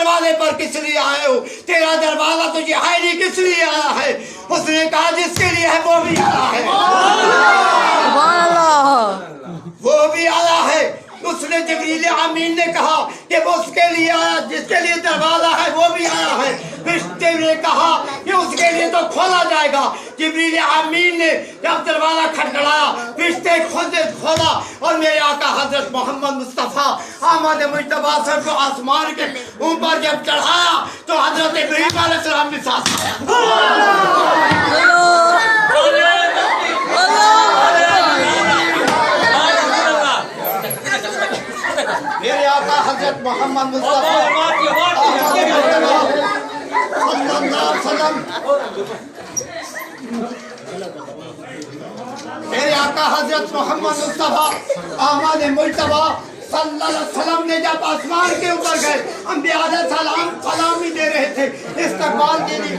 दरवाजे पर किस लिए आए हो? तेरा दरवाजा तुझे है नहीं, किस लिए आया है? उसने कहा जिसके लिए है वो भी आया है, वो भी आया है। उसने जिब्रील अमीन ने कहा कि वो उसके लिए आया, जिसके लिए दरवाजा है वो भी आया है। फरिश्ते ने कहा कि उसके लिए तो खोला जाएगा। जिब्रील अमीन ने जब दरवाजा खटखटाया, फरिश्ते खुद खोला और मेरे आका हजरत मोहम्मद मुस्तफा आमद मुज्तबा सर को आसमान के ऊपर जब चढ़ाया तो हजरत इब्राहीम अलैहिस्सलाम भी साथ मेरे आका हजरत मोहम्मद मुस्तफा मेरे आका हजरत मोहम्मद मुस्तफा अहमद मुज्तबा सल्लल्लाहु अलैहि वसल्लम ने जब आसमान के ऊपर गए, अंबिया अलैहि सलाम सलामी दे रहे थे, इस्तकबाल के लिए